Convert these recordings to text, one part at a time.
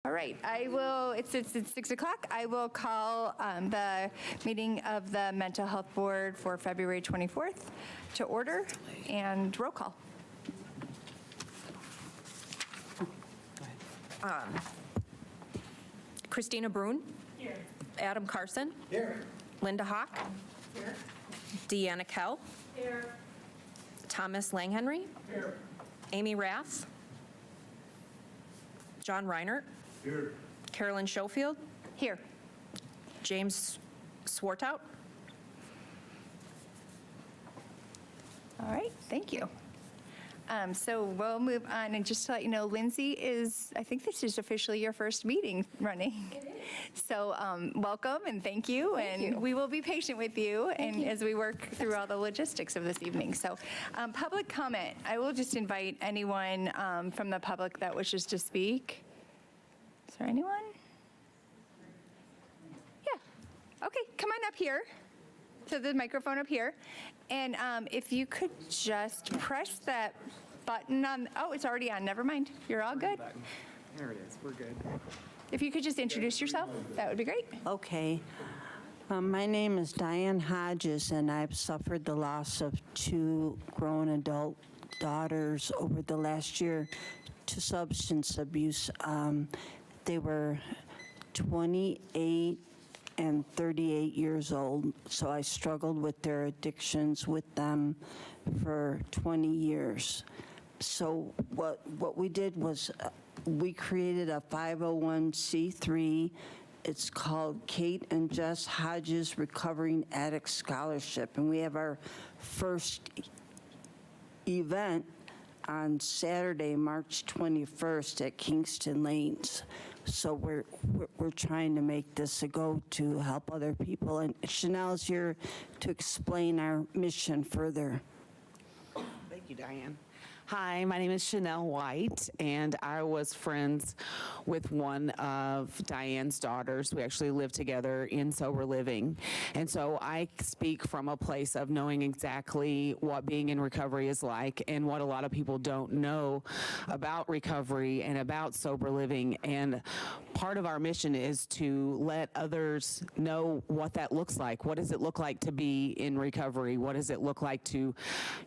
All right, it's 6 o'clock. I will call the meeting of the Mental Health Board for February 24th to order, and roll call. Christina Brune. Here. Adam Carson. Here. Linda Hawk. Here. Deanna Kell. Here. Thomas Langhenry. Here. Amy Rath. John Reinert. Here. Carolyn Schofield. Here. James Swartout. All right, thank you. So we'll move on, and just to let you know, Lindsay I think this is officially your first meeting running. It is. So welcome and thank you. We will be patient with you as we work through all the logistics of this evening. So public comment. I will just invite anyone from the public that wishes to speak. Is there anyone? Yeah. Okay, come on up here. To the microphone up here. And if you could just press that button on, oh, it's already on, never mind. You're all good. There it is, we're good. If you could just introduce yourself, that would be great. Okay. My name is Diane Hodges, and I've suffered the loss of 2 grown adult daughters over the last year to substance abuse. They were 28 and 38 years old, so I struggled with their addictions with them for 20 years. So what we did was we created a 501c3. It's called Kate and Jess Hodges Recovering Addict Scholarship, and we have our first event on Saturday, March 21st at Kingston Lanes. So we're trying to make this a go to help other people, and Chanel's here to explain our mission further. Thank you, Diane. Hi, my name is Chanel White, and I was friends with one of Diane's daughters. We actually lived together in sober living. And so I speak from a place of knowing exactly what being in recovery is like and what a lot of people don't know about recovery and about sober living. And part of our mission is to let others know what that looks like. What does it look like to be in recovery? What does it look like to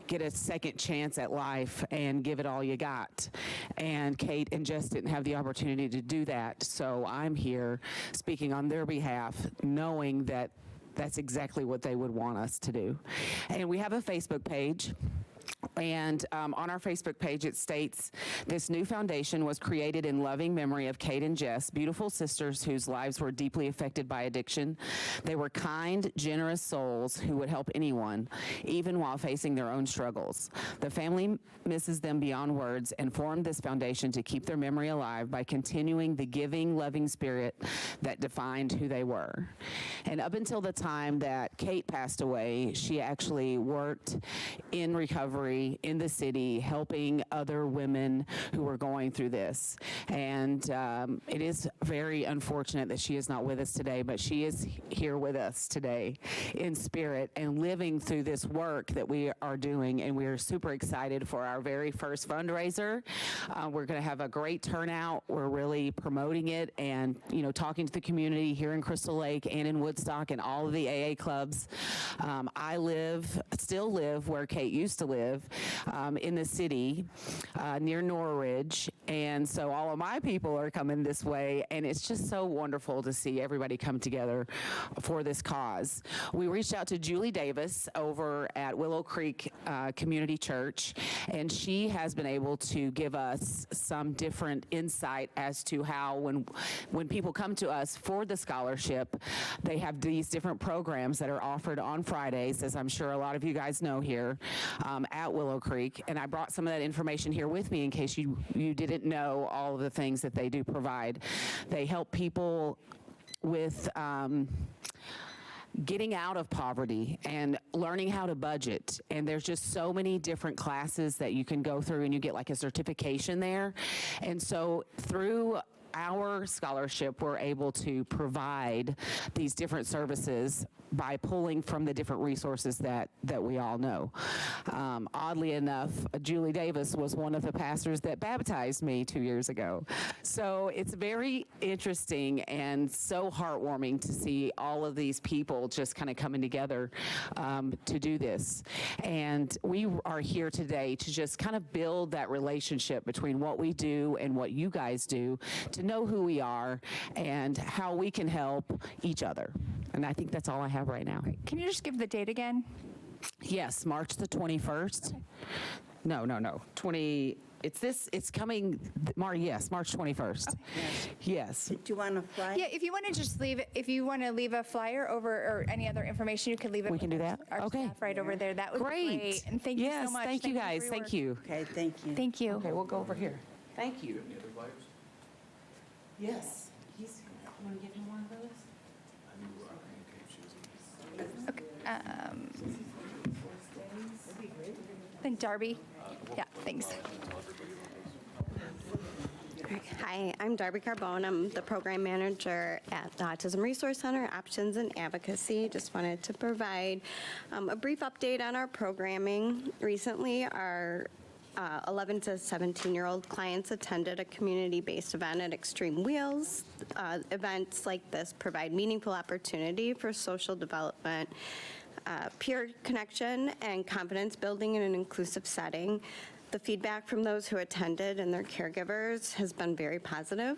get a second chance at life and give it all you got? And Kate and Jess didn't have the opportunity to do that. So I'm here speaking on their behalf, knowing that that's exactly what they would want us to do. And we have a Facebook page. And on our Facebook page, it states, this new foundation was created in loving memory of Kate and Jess, beautiful sisters whose lives were deeply affected by addiction. They were kind, generous souls who would help anyone, even while facing their own struggles. The family misses them beyond words and formed this foundation to keep their memory alive by continuing the giving, loving spirit that defined who they were. And up until the time that Kate passed away, she actually worked in recovery in the city, helping other women who were going through this. And it is very unfortunate that she is not with us today, but she is here with us today in spirit and living through this work that we are doing. And we are super excited for our very first fundraiser. We're going to have a great turnout. We're really promoting it and, talking to the community here in Crystal Lake and in Woodstock and all of the AA clubs. I still live where Kate used to live, in the city, near Norridge. And so all of my people are coming this way, and it's just so wonderful to see everybody come together for this cause. We reached out to Julie Davis over at Willow Creek Community Church, and she has been able to give us some different insight as to how when people come to us for the scholarship, they have these different programs that are offered on Fridays, as I'm sure a lot of you guys know here, at Willow Creek. And I brought some of that information here with me in case you didn't know all of the things that they do provide. They help people with getting out of poverty and learning how to budget. And there's just so many different classes that you can go through, and you get like a certification there. And so through our scholarship, we're able to provide these different services by pulling from the different resources that we all know. Oddly enough, Julie Davis was one of the pastors that baptized me 2 years ago. So it's very interesting and so heartwarming to see all of these people just kind of coming together to do this. And we are here today to just kind of build that relationship between what we do and what you guys do, to know who we are and how we can help each other. And I think that's all I have right now. Can you just give the date again? Yes, March the 21st. No. It's coming, yes, March 21st. Yes. Do you want to fly? Yeah, if you want to just leave, if you want to leave a flyer over or any other information, you could leave it. We can with do our- that? Our Okay. staff right over there. That would be great. And thank you so much. Yes, thank you guys, for your thank work. you. Okay, thank you. Thank you. Okay, we'll go over here. Thank you. Any other flyers? Yes. You want to give him one of those? Then Darby. Yeah, thanks. Hi, I'm Darby Carbone. I'm the program manager at the Autism Resource Center, Options and Advocacy. Just wanted to provide a brief update on our programming. Recently, our 11 to 17-year-old clients attended a community-based event at Extreme Wheels. Events like this provide meaningful opportunity for social development, peer connection, and confidence building in an inclusive setting. The feedback from those who attended and their caregivers has been very positive.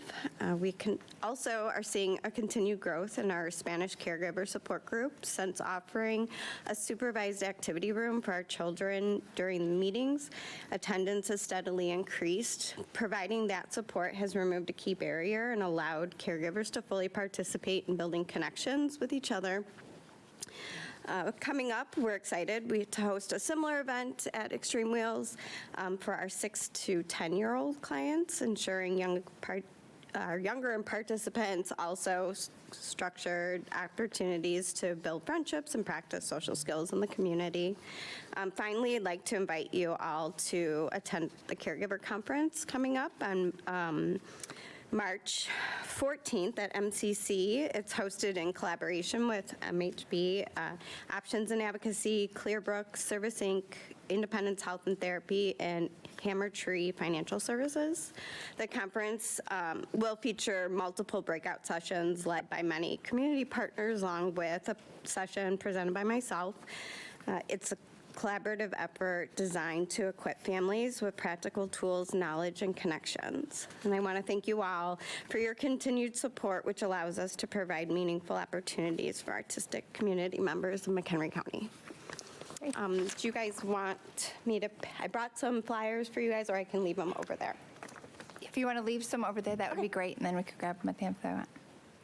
We can also are seeing a continued growth in our Spanish caregiver support group since offering a supervised activity room for our children during the meetings. Attendance has steadily increased. Providing that support has removed a key barrier and allowed caregivers to fully participate in building connections with each other. Coming up, we're excited to host a similar event at Extreme Wheels for our 6 to 10-year-old clients, ensuring our younger participants also structured opportunities to build friendships and practice social skills in the community. Finally, I'd like to invite you all to attend the Caregiver Conference coming up on March 14th at MCC. It's hosted in collaboration with MHB, Options and Advocacy, Clearbrook, Service Inc., Independence Health and Therapy, and Hammer Tree Financial Services. The conference will feature multiple breakout sessions led by many community partners, along with a session presented by myself. It's a collaborative effort designed to equip families with practical tools, knowledge, and connections. And I want to thank you all for your continued support, which allows us to provide meaningful opportunities for artistic community members of McHenry County. Do you guys want me to, I brought some flyers for you guys, or I can leave them over there. If you want to leave some over there, that would be great, and then we could grab them at the end if they want.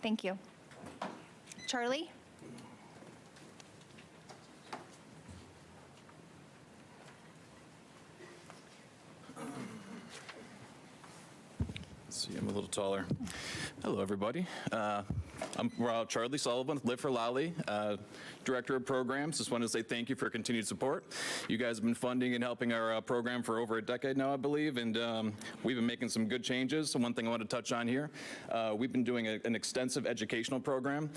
Thank you. Charlie? See, I'm a little taller. Hello, everybody. I'm Charlie Sullivan, Live for Lolly, Director of Programs. Just wanted to say thank you for your continued support. You guys have been funding and helping our program for over a decade now, I believe, and we've been making some good changes. So one thing I want to touch on here, we've been doing an extensive educational program.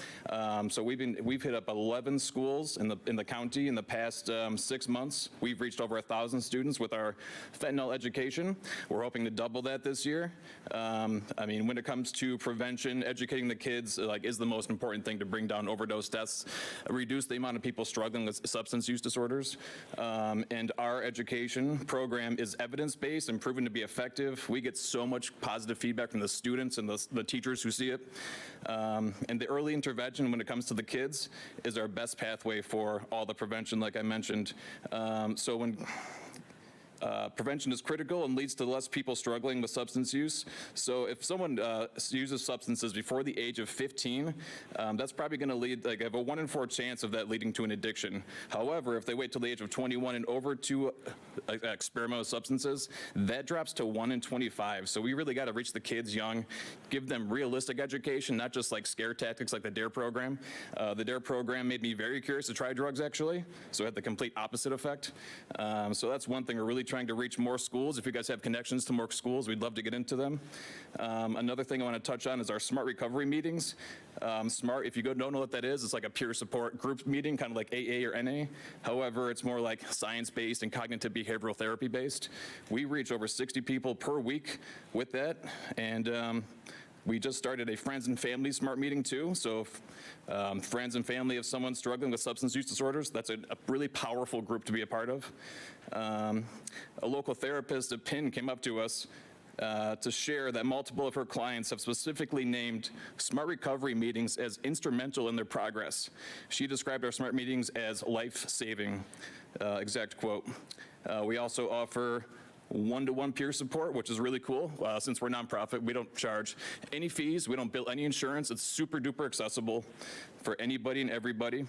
So we've hit up 11 schools in the county in the past 6 months. We've reached over 1,000 students with our fentanyl education. We're hoping to double that this year. I mean, when it comes to prevention, educating the kids is the most important thing to bring down overdose deaths, reduce the amount of people struggling with substance use disorders. And our education program is evidence-based and proven to be effective. We get so much positive feedback from the students and the teachers who see it. And the early intervention when it comes to the kids is our best pathway for all the prevention, like I mentioned. So when prevention is critical and leads to less people struggling with substance use. So if someone uses substances before the age of 15, that's probably going to lead, have a 1 in 4 chance of that leading to an addiction. However, if they wait till the age of 21 and over to experiment with substances, that drops to 1 in 25. So we really got to reach the kids young, give them realistic education, not just like scare tactics like the DARE program. The DARE program made me very curious to try drugs, actually. So it had the complete opposite effect. So that's one thing we're really trying to reach more schools. If you guys have connections to more schools, we'd love to get into them. Another thing I want to touch on is our SMART recovery meetings. SMART, if you don't know what that is, it's like a peer support group meeting, kind of like AA or NA. However, it's more like science-based and cognitive behavioral therapy-based. We reach over 60 people per week with that, and we just started a friends and family SMART meeting too. So if, friends and family of someone struggling with substance use disorders, that's a really powerful group to be a part of. A local therapist at Penn came up to us to share that multiple of her clients have specifically named SMART recovery meetings as instrumental in their progress. She described our SMART meetings as life-saving, exact quote. We also offer one-to-one peer support, which is really cool. Since we're a nonprofit, we don't charge any fees. We don't bill any insurance. It's super duper accessible for anybody and everybody.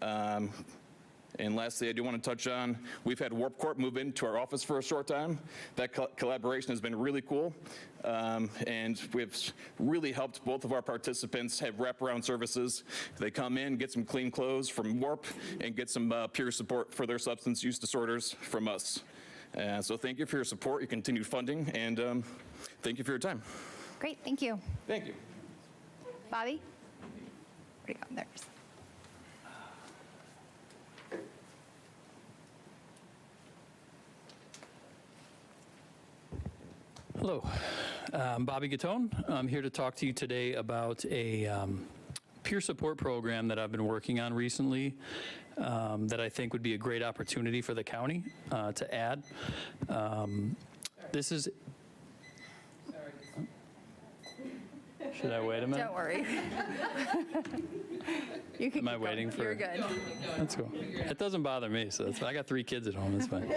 And lastly, I do want to touch on, we've had Warp Corp move into our office for a short time. That collaboration has been really cool. And we've really helped both of our participants have wraparound services. They come in, get some clean clothes from Warp, and get some peer support for their substance use disorders from us. So thank you for your support, your continued funding, and thank you for your time. Great, thank you. Thank you. Bobby? Where'd it go? There it is. Hello, I'm Bobby Gattone. I'm here to talk to you today about a peer support program that I've been working on recently that I think would be a great opportunity for the county to add. This is... Should I wait a minute? Don't worry. You can Am I keep going. waiting for- You're good. That's cool. It doesn't bother me, so I got 3 kids at home, it's fine.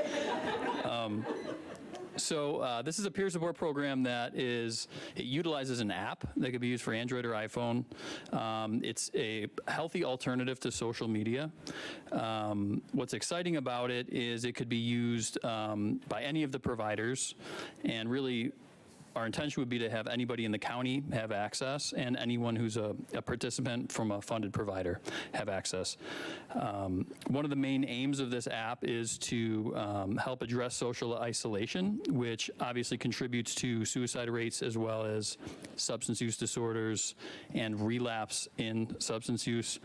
So this is a peer support program that it utilizes an app that could be used for Android or iPhone. It's a healthy alternative to social media. What's exciting about it is it could be used by any of the providers, and really our intention would be to have anybody in the county have access, and anyone who's a participant from a funded provider have access. One of the main aims of this app is to help address social isolation, which obviously contributes to suicide rates as well as substance use disorders and relapse in substance use.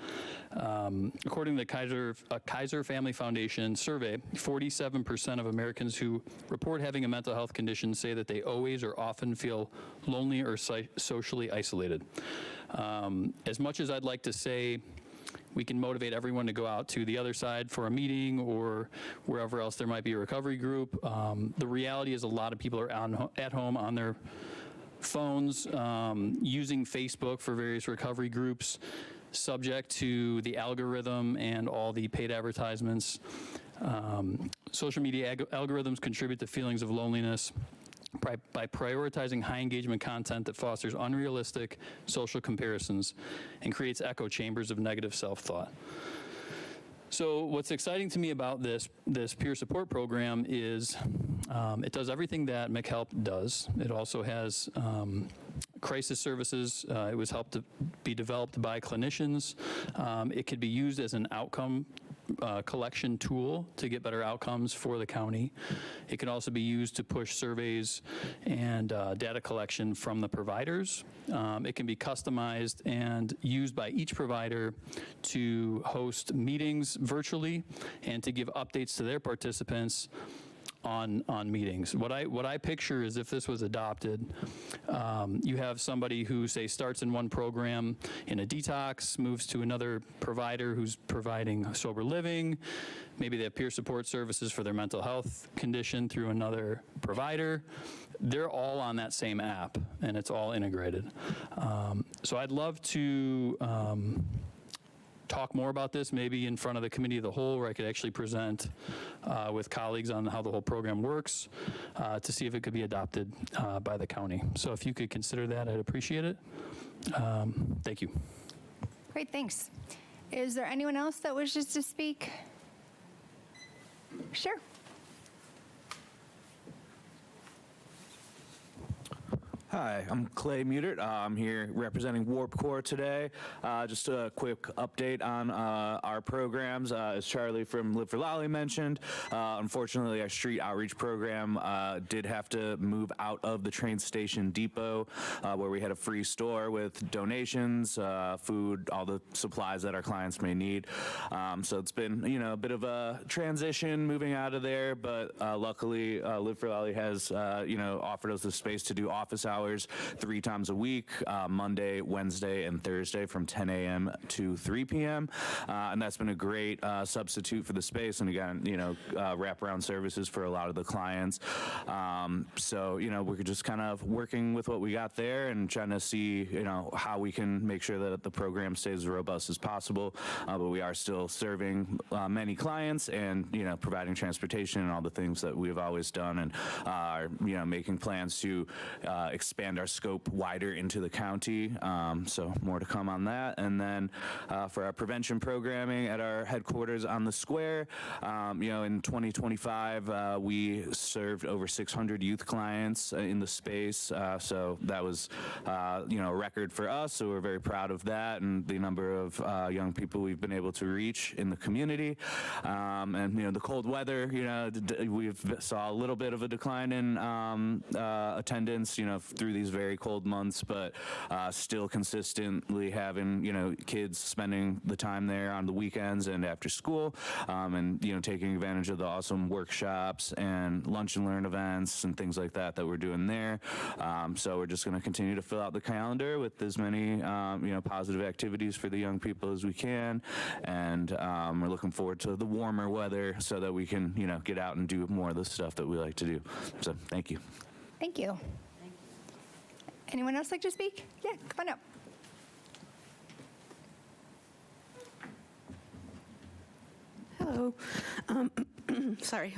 According to the Kaiser Family Foundation survey, 47% of Americans who report having a mental health condition say that they always or often feel lonely or socially isolated. As much as I'd like to say we can motivate everyone to go out to the other side for a meeting or wherever else there might be a recovery group, the reality is a lot of people are at home on their phones, using Facebook for various recovery groups, subject to the algorithm and all the paid advertisements. Social media algorithms contribute to feelings of loneliness by prioritizing high engagement content that fosters unrealistic social comparisons and creates echo chambers of negative self-thought. So what's exciting to me about this peer support program is it does everything that McHelp does. It also has crisis services. It was helped to be developed by clinicians. It could be used as an outcome collection tool to get better outcomes for the county. It can also be used to push surveys and data collection from the providers. It can be customized and used by each provider to host meetings virtually and to give updates to their participants on meetings. What I picture is if this was adopted, you have somebody who, say, starts in one program in a detox, moves to another provider who's providing sober living. Maybe they have peer support services for their mental health condition through another provider. They're all on that same app, and it's all integrated. So I'd love to talk more about this, maybe in front of the committee of the whole, where I could actually present with colleagues on how the whole program works to see if it could be adopted by the county. So if you could consider that, I'd appreciate it. Thank you. Great, thanks. Is there anyone else that wishes to speak? Sure. Hi, I'm Clay Mutert. I'm here representing Warp Core today. Just a quick update on our programs. As Charlie from Live for Lolly mentioned, unfortunately, our street outreach program did have to move out of the train station depot, where we had a free store with donations, food, all the supplies that our clients may need. So it's been, a bit of a transition moving out of there, but luckily, Live for Lolly has, offered us the space to do office hours 3 times a week, Monday, Wednesday, and Thursday from 10 a.m. to 3 p.m. And that's been a great substitute for the space, and again, wraparound services for a lot of the clients. So, we're just kind of working with what we got there and trying to see, how we can make sure that the program stays as robust as possible. But we are still serving many clients and, providing transportation and all the things that we've always done, and are, making plans to expand our scope wider into the county. So more to come on that. And then for our prevention programming at our headquarters on the square, in 2025, we served over 600 youth clients in the space. So that was, a record for us. So we're very proud of that and the number of young people we've been able to reach in the community. And, the cold weather, we've saw a little bit of a decline in attendance, through these very cold months, but still consistently having, kids spending the time there on the weekends and after school, and, taking advantage of the awesome workshops and lunch and learn events and things like that we're doing there. So we're just going to continue to fill out the calendar with as many, positive activities for the young people as we can. And we're looking forward to the warmer weather so that we can, get out and do more of the stuff that we like to do. So thank you. Thank you. Anyone else like to speak? Yeah, come on up. Hello. Sorry.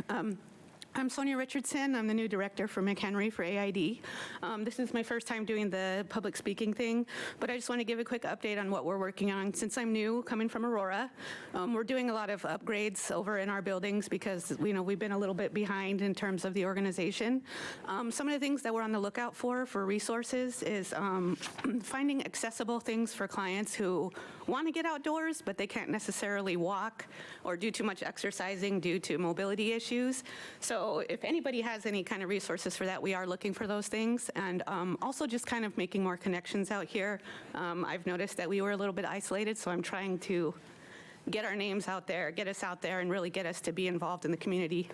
I'm Sonia Richardson. I'm the new director for McHenry for AID. This is my first time doing the public speaking thing, but I just want to give a quick update on what we're working on. Since I'm new, coming from Aurora, we're doing a lot of upgrades over in our buildings because, we've been a little bit behind in terms of the organization. Some of the things that we're on the lookout for resources is finding accessible things for clients who want to get outdoors, but they can't necessarily walk or do too much exercising due to mobility issues. So if anybody has any kind of resources for that, we are looking for those things. And also just kind of making more connections out here. I've noticed that we were a little bit isolated, so I'm trying to get our names out there, get us out there, and really get us to be involved in the community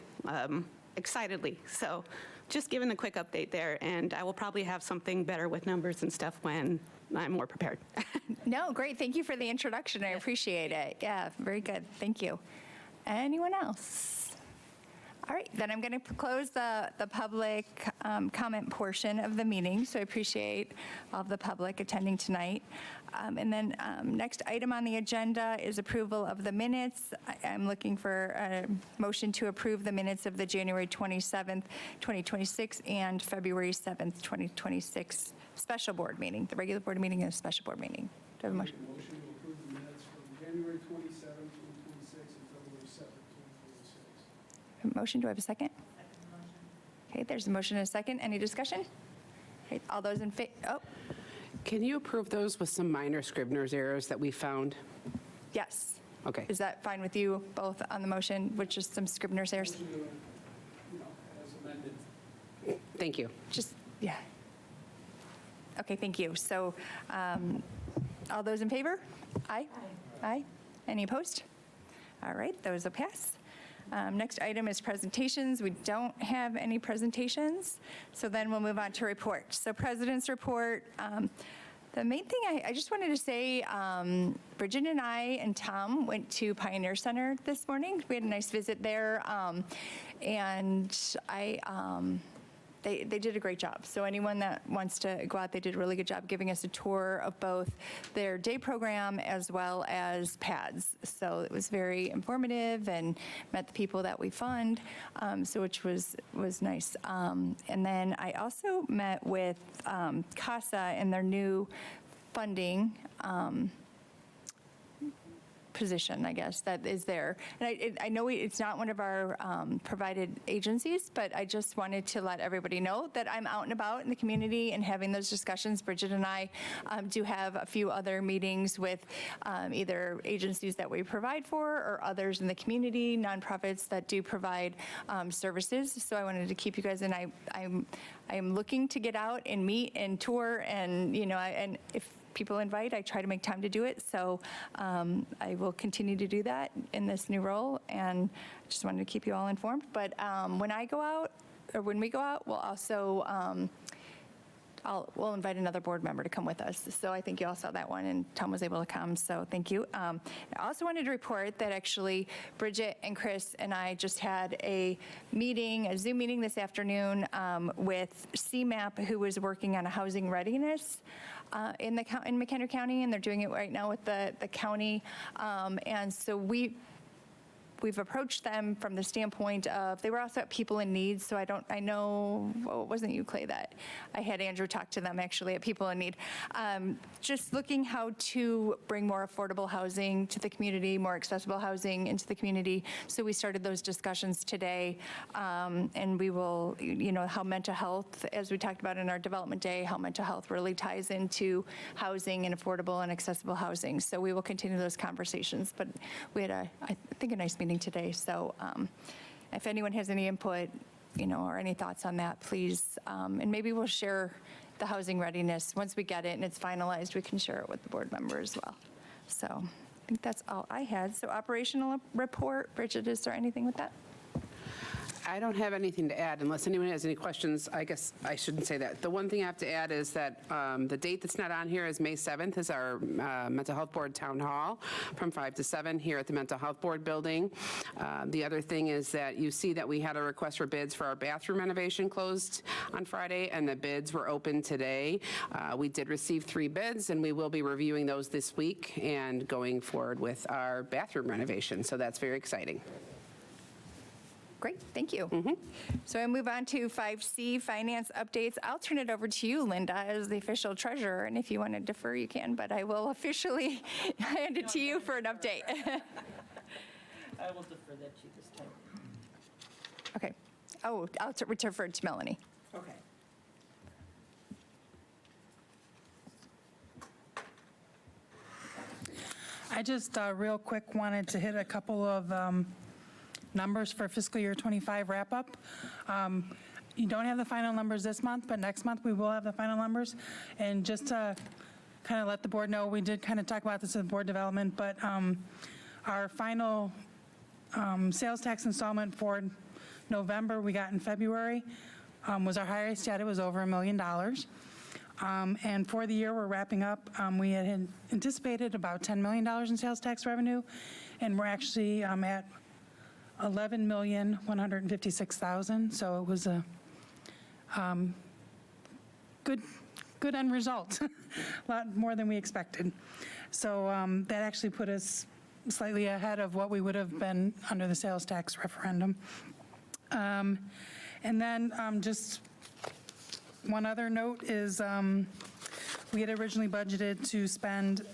excitedly. So just giving a quick update there, and I will probably have something better with numbers and stuff when I'm more prepared. No, great. Thank you for the introduction. I appreciate it. Yeah, very good. Thank you. Anyone else? All right, then I'm going to close the public comment portion of the meeting, so I appreciate all of the public attending tonight. And then next item on the agenda is approval of the minutes. I'm looking for a motion to approve the minutes of the January 27th, 2026 and February 7th, 2026 special board meeting, the regular board meeting and a special board meeting. Do I have a motion? Motion to approve the minutes from January 27th, 2026 and February 7th, 2026. Motion, do I have a second? Okay, there's a motion and a second. Any discussion? Okay, all those in favor, Can you approve those with some minor Scribner's errors that we found? yes. Okay. Is that fine with you both on the motion, with just some Scribner's errors? As amended. Thank you. Just, yeah. Okay, thank you. So all those in favor? Aye? Aye. Any opposed? All right, those will pass. Next item is presentations. We don't have any presentations, so then we'll move on to reports. So President's report. The main thing I just wanted to say, Bridget and I and Tom went to Pioneer Center this morning. We had a nice visit there, and they did a great job. So anyone that wants to go out, they did a really good job giving us a tour of both their day program as well as PADS. So it was very informative and met the people that we fund, so which was nice. And then I also met with CASA and their new funding. position, I guess, that is there. And I know it's not one of our provided agencies, but I just wanted to let everybody know that I'm out and about in the community and having those discussions. Bridget and I do have a few other meetings with either agencies that we provide for or others in the community, nonprofits that do provide services. So I wanted to keep you guys, and I'm looking to get out and meet and tour, and and if people invite, I try to make time to do it. So I will continue to do that in this new role, and I just wanted to keep you all informed. But when we go out, we'll also we'll invite another board member to come with us. So I think you all saw that one, and Tom was able to come, so thank you. I also wanted to report that actually Bridget and Chris and I just had a Zoom meeting this afternoon with CMAP, who was working on a housing readiness in McHenry County, and they're doing it right now with the county. And so we've approached them from the standpoint of, they were also at People in Need, so I know, well, it wasn't you, Clay, that I had Andrew talk to them actually at People in Need. Just looking how to bring more affordable housing to the community, more accessible housing into the community. So we started those discussions today, and we will, how mental health, as we talked about in our development day, how mental health really ties into housing and affordable and accessible housing. So we will continue those conversations, but we had I think a nice meeting today. So if anyone has any input, or any thoughts on that, please, and maybe we'll share the housing readiness. Once we get it and it's finalized, we can share it with the board member as well. So I think that's all I had. So operational report, Bridget, is there anything with that? I don't have anything to add unless anyone has any questions. I guess I shouldn't say that. The one thing I have to add is that the date that's not on here is May 7th is our Mental Health Board Town Hall from 5 to 7 here at the Mental Health Board building. The other thing is that you see that we had a request for bids for our bathroom renovation closed on Friday, and the bids were open today. We did receive 3 bids, and we will be reviewing those this week and going forward with our bathroom renovation. So that's very exciting. Great, thank you. So I move on to 5C, finance updates. I'll turn it over to you, Linda, as the official treasurer, and if you want to defer, you can, but I will officially hand it to you for an update. I will defer that to you this time. Okay. Oh, I'll defer it to Melanie. Okay. I just real quick wanted to hit a couple of numbers for fiscal year 25 wrap-up. You don't have the final numbers this month, but next month we will have the final numbers. And just to kind of let the board know, we did kind of talk about this in board development, but our final sales tax installment for November we got in February was our highest yet. It was over $1 million. And for the year we're wrapping up, we had anticipated about $10 million in sales tax revenue, and we're actually at $11,156,000. So it was a good end result, a lot more than we expected. So that actually put us slightly ahead of what we would have been under the sales tax referendum. And then just one other note is we had originally budgeted to spend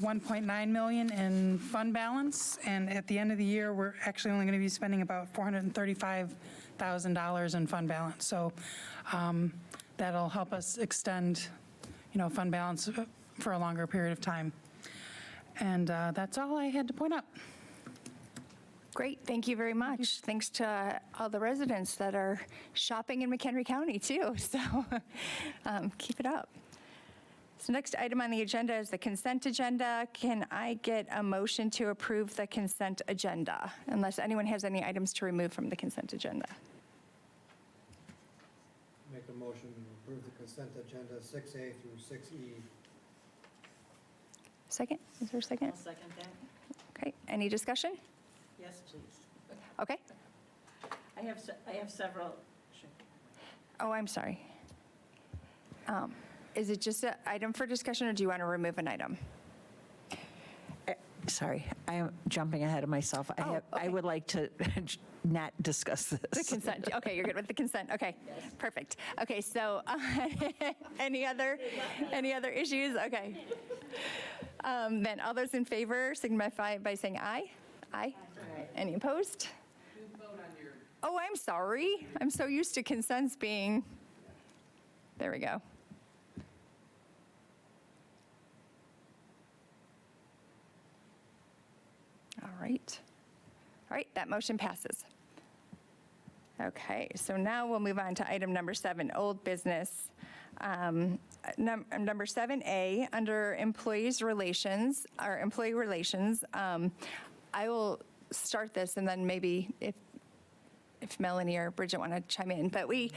$1.9 million in fund balance, and at the end of the year, we're actually only going to be spending about $435,000 in fund balance. So that'll help us extend, fund balance for a longer period of time. And that's all I had to point out. Great, thank you very much. Thanks to all the residents that are shopping in McHenry County too, so keep it up. So next item on the agenda is the consent agenda. Can I get a motion to approve the consent agenda, unless anyone has any items to remove from the consent agenda? Make a motion to approve the consent agenda 6A through 6E. Second, is there a second? I'll second that. Okay, any discussion? Yes, please. Okay. I have several. Oh, I'm sorry. Is it just an item for discussion, or do you want to remove an item? Sorry, I am jumping ahead of myself. I okay. would like to not discuss The this. consent, okay, you're good with the consent, okay, perfect. Okay, so any other issues? Okay. Then all those in favor signify by saying aye. Aye. Any opposed? Oh, I'm sorry. I'm so used to consents being, there we go. All right. All right, that motion passes. Okay, so now we'll move on to item number 7, old business. Number 7A, under employees relations, or employee relations, I will start this and then maybe if Melanie or Bridget want to chime in. But we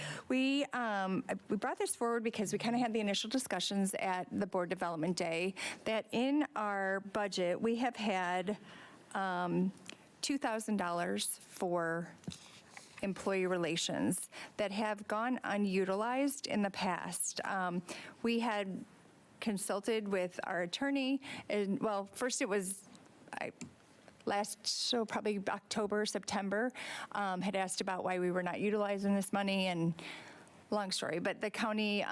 brought this forward because we kind of had the initial discussions at the board development day that in our budget, we have had $2,000 for employee relations that have gone unutilized in the past. We had consulted with our attorney, and well, first it was so probably October, September, had asked about why we were not utilizing this money, and long story, but the county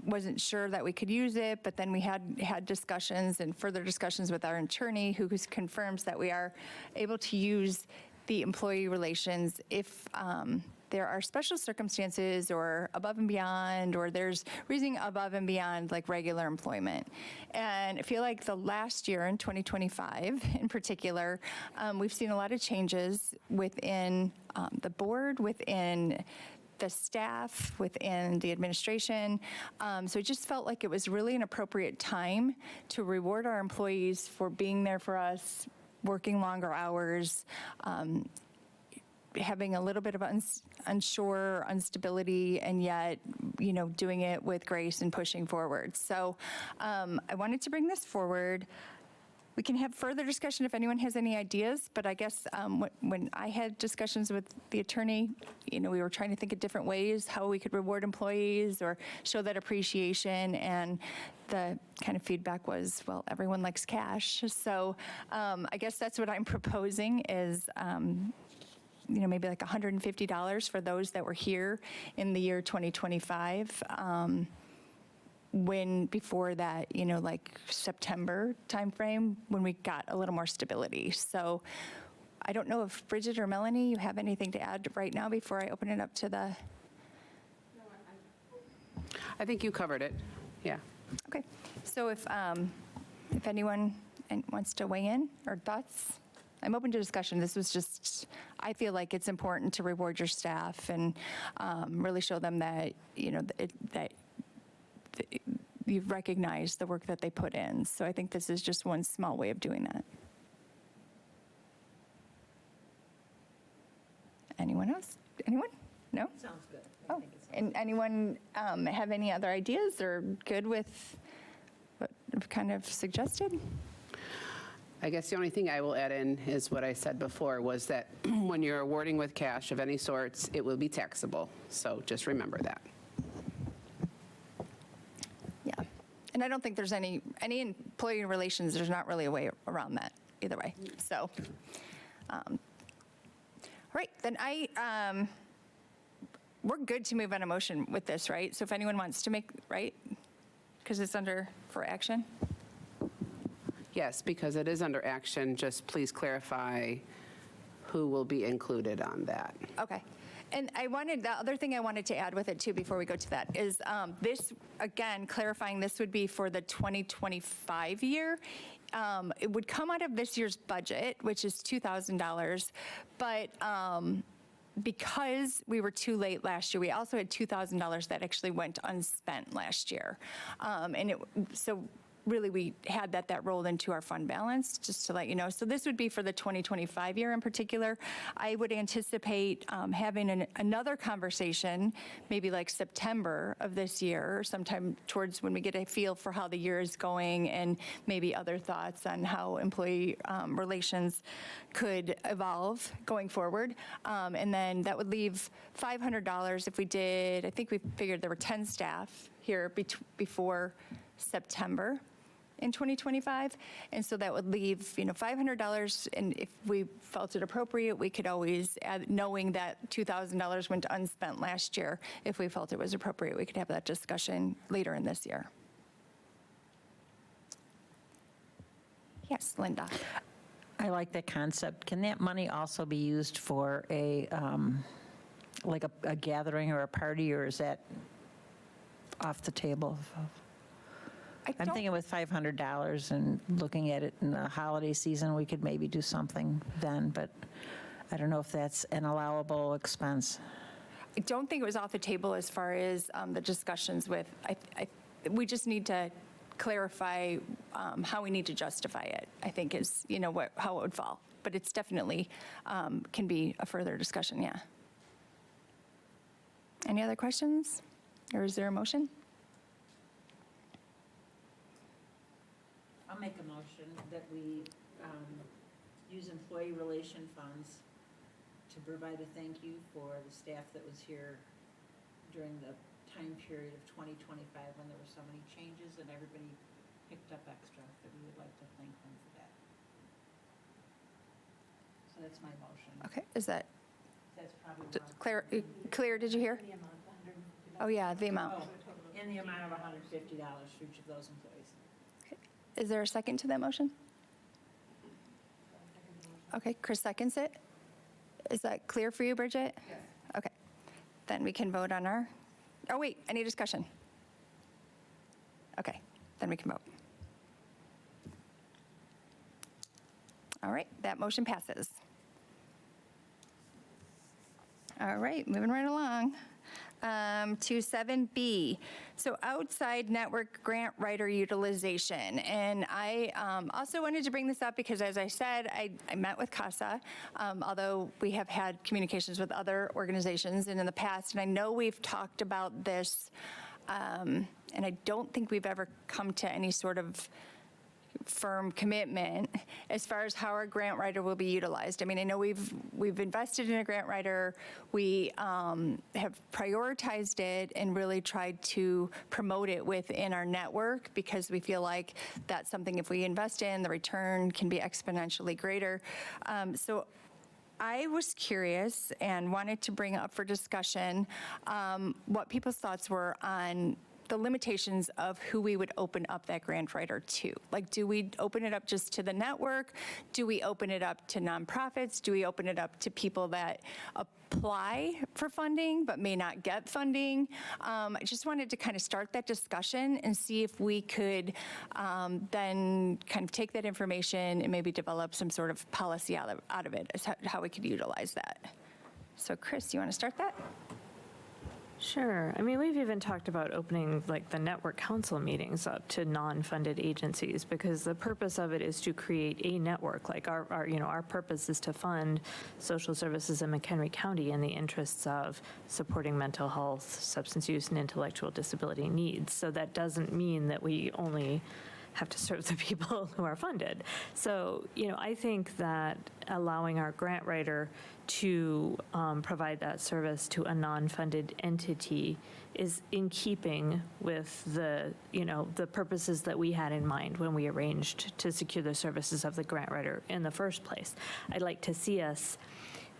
wasn't sure that we could use it, but then we had discussions and further discussions with our attorney who confirms that we are able to use the employee relations if there are special circumstances or above and beyond, or there's reasoning above and beyond like regular employment. And I feel like the last year in 2025 in particular, we've seen a lot of changes within the board, within the staff, within the administration. So it just felt like it was really an appropriate time to reward our employees for being there for us, working longer hours, having a little bit of instability, and yet, doing it with grace and pushing forward. So I wanted to bring this forward. We can have further discussion if anyone has any ideas, but I guess when I had discussions with the attorney, we were trying to think of different ways how we could reward employees or show that appreciation, and the kind of feedback was, well, everyone likes cash. So I guess that's what I'm proposing is, maybe like $150 for those that were here in the year 2025. When before that, like September timeframe, when we got a little more stability. So I don't know if Bridget or Melanie, you have anything to add right now before I open it up to the. I think you covered it, yeah. Okay, so if anyone wants to weigh in or thoughts, I'm open to discussion. This was just, I feel like it's important to reward your staff and really show them that, that you've recognized the work that they put in. So I think this is just one small way of doing that. Anyone else? Anyone? No? Sounds good. Oh, and anyone have any other ideas or good with what I've kind of suggested? I guess the only thing I will add in is what I said before, was that when you're awarding with cash of any sorts, it will be taxable. So just remember that. Yeah, and I don't think there's any employee relations, there's not really a way around that either way. So, all right, then we're good to move on a motion with this, right? So if anyone wants to make, right? Because it's under for action. Yes, because it is under action, just please clarify who will be included on that. Okay. And the other thing I wanted to add with it too, before we go to that, is this, again, clarifying this would be for the 2025 year. It would come out of this year's budget, which is $2,000, but because we were too late last year, we also had $2,000 that actually went unspent last year. So really we had that rolled into our fund balance, just to let you know. So this would be for the 2025 year in particular. I would anticipate having another conversation, maybe like September of this year, or sometime towards when we get a feel for how the year is going, and maybe other thoughts on how employee relations could evolve going forward. And then that would leave $500 if we did, I think we figured there were 10 staff here before September. in 2025. And so that would leave, $500. And if we felt it appropriate, we could always add, knowing that $2,000 went unspent last year. If we felt it was appropriate, we could have that discussion later in this year. Yes, Linda. I like that concept. Can that money also be used for a, like a gathering or a party, or is that off the table? I'm thinking with $500 and looking at it in the holiday season, we could maybe do something then, but I don't know if that's an allowable expense. I don't think it was off the table as far as the discussions with, we just need to clarify how we need to justify it, I think is, how it would fall. But it's definitely can be a further discussion, yeah. Any other questions? Or is there a motion? I'll make a motion that we use employee relation funds to provide a thank you for the staff that was here during the time period of 2025 when there were so many changes and everybody picked up extra, that we would like to thank them for that. So that's my motion. Okay, is that, That's probably Claire, did you hear? Oh, yeah, the amount. in the amount of $150 for each of those employees. Is there a second to that motion? Okay, Chris seconds it. Is that clear for you, Bridget? Yes. Okay, then we can vote on our, oh wait, any discussion? Okay, then we can vote. All right, that motion passes. All right, moving right along. To 7B, so outside network grant writer utilization. And I also wanted to bring this up because, as I said, I met with CASA, although we have had communications with other organizations in the past, and I know we've talked about this, and I don't think we've ever come to any sort of firm commitment as far as how our grant writer will be utilized. I mean, I know we've invested in a grant writer. We have prioritized it and really tried to promote it within our network because we feel like that's something if we invest in, the return can be exponentially greater. So I was curious and wanted to bring up for discussion what people's thoughts were on the limitations of who we would open up that grant writer to. Like, do we open it up just to the network? Do we open it up to nonprofits? Do we open it up to people that apply for funding but may not get funding? I just wanted to kind of start that discussion and see if we could then kind of take that information and maybe develop some sort of policy out of it as how we could utilize that. So Chris, you want to start that? Sure. I mean, we've even talked about opening like the network council meetings up to non-funded agencies because the purpose of it is to create a network. Like our purpose is to fund social services in McHenry County in the interests of supporting mental health, substance use, and intellectual disability needs. So that doesn't mean that we only have to serve the people who are funded. So, I think that allowing our grant writer to provide that service to a non-funded entity is in keeping with the purposes that we had in mind when we arranged to secure the services of the grant writer in the first place. I'd like to see us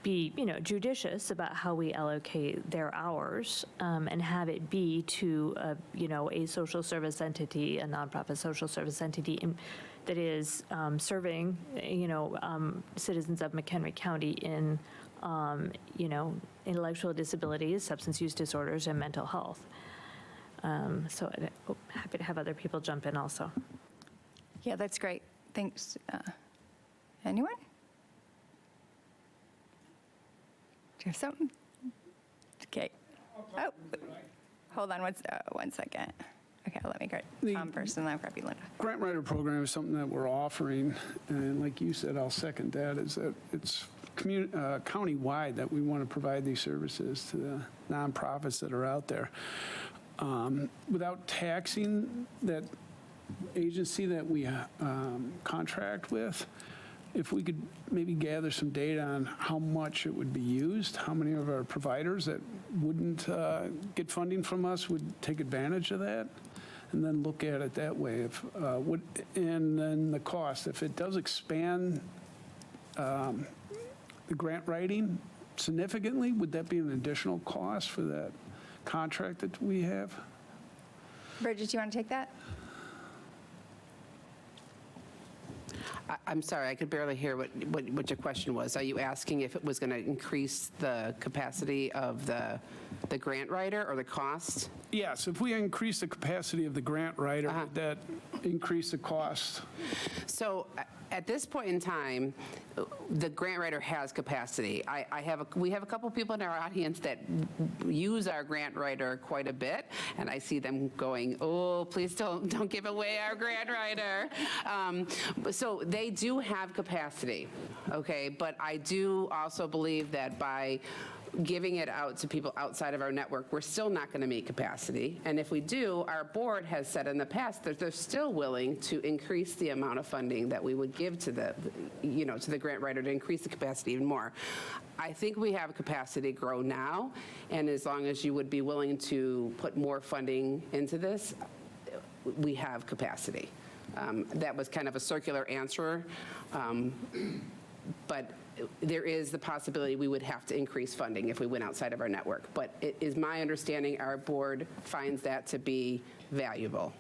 be, judicious about how we allocate their hours and have it be to, a social service entity, a nonprofit social service entity that is serving, citizens of McHenry County in, intellectual disabilities, substance use disorders, and mental health. So happy to have other people jump in also. Yeah, that's great. Thanks. Anyone? Do you have something? Okay. Oh, hold on one second. Okay, let me grab Tom first, and then I'll grab you, Linda. Grant writer program is something that we're offering, and like you said, I'll second that, is that it's county-wide that we want to provide these services to the nonprofits that are out there. Without taxing that agency that we contract with, if we could maybe gather some data on how much it would be used, how many of our providers that wouldn't get funding from us would take advantage of that, and then look at it that way. And then the cost, if it does expand the grant writing significantly, would that be an additional cost for that contract that we have? Bridget, do you want to take that? I'm sorry, I could barely hear what your question was. Are you asking if it was going to increase the capacity of the grant writer or the cost? Yes, if we increase the capacity of the grant writer, would that increase the cost? So at this point in time, the grant writer has capacity. We have a couple people in our audience that use our grant writer quite a bit, and I see them going, oh, please don't give away our grant writer. So they do have capacity, okay? But I do also believe that by giving it out to people outside of our network, we're still not going to meet capacity. And if we do, our board has said in the past that they're still willing to increase the amount of funding that we would give to the grant writer to increase the capacity even more. I think we have capacity grow now, and as long as you would be willing to put more funding into this, we have capacity. That was kind of a circular answer, but there is the possibility we would have to increase funding if we went outside of our network. But it is my understanding our board finds that to be valuable.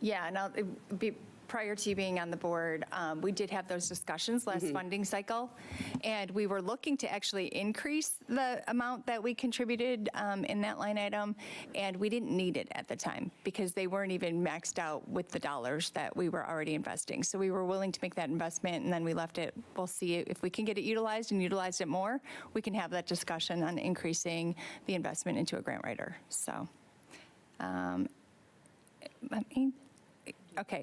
Yeah, and prior to you being on the board, we did have those discussions last funding cycle, and we were looking to actually increase the amount that we contributed in that line item, and we didn't need it at the time because they weren't even maxed out with the dollars that we were already investing. So we were willing to make that investment, and then we left it. We'll see if we can get it utilized and utilize it more, we can have that discussion on increasing the investment into a grant writer. So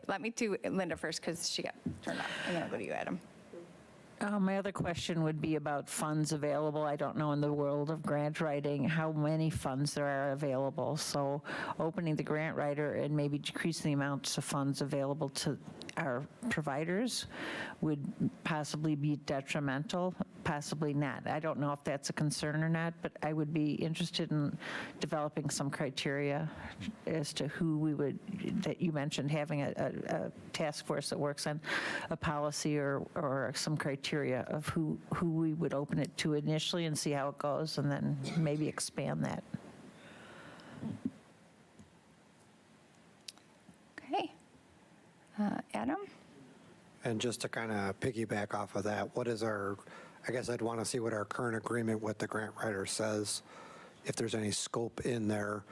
let me do Linda first because she got turned off, and then I'll go to you, Adam. My other question would be about funds available. I don't know in the world of grant writing how many funds there are available. So opening the grant writer and maybe decreasing the amounts of funds available to our providers would possibly be detrimental, possibly not. I don't know if that's a concern or not, but I would be interested in developing some criteria as to who we would, that you mentioned, having a task force that works on a policy or some criteria of who we would open it to initially and see how it goes, and then maybe expand that. Okay. Adam? And just to kind of piggyback off of that, I guess I'd want to see what our current agreement with the grant writer says, if there's any scope in there.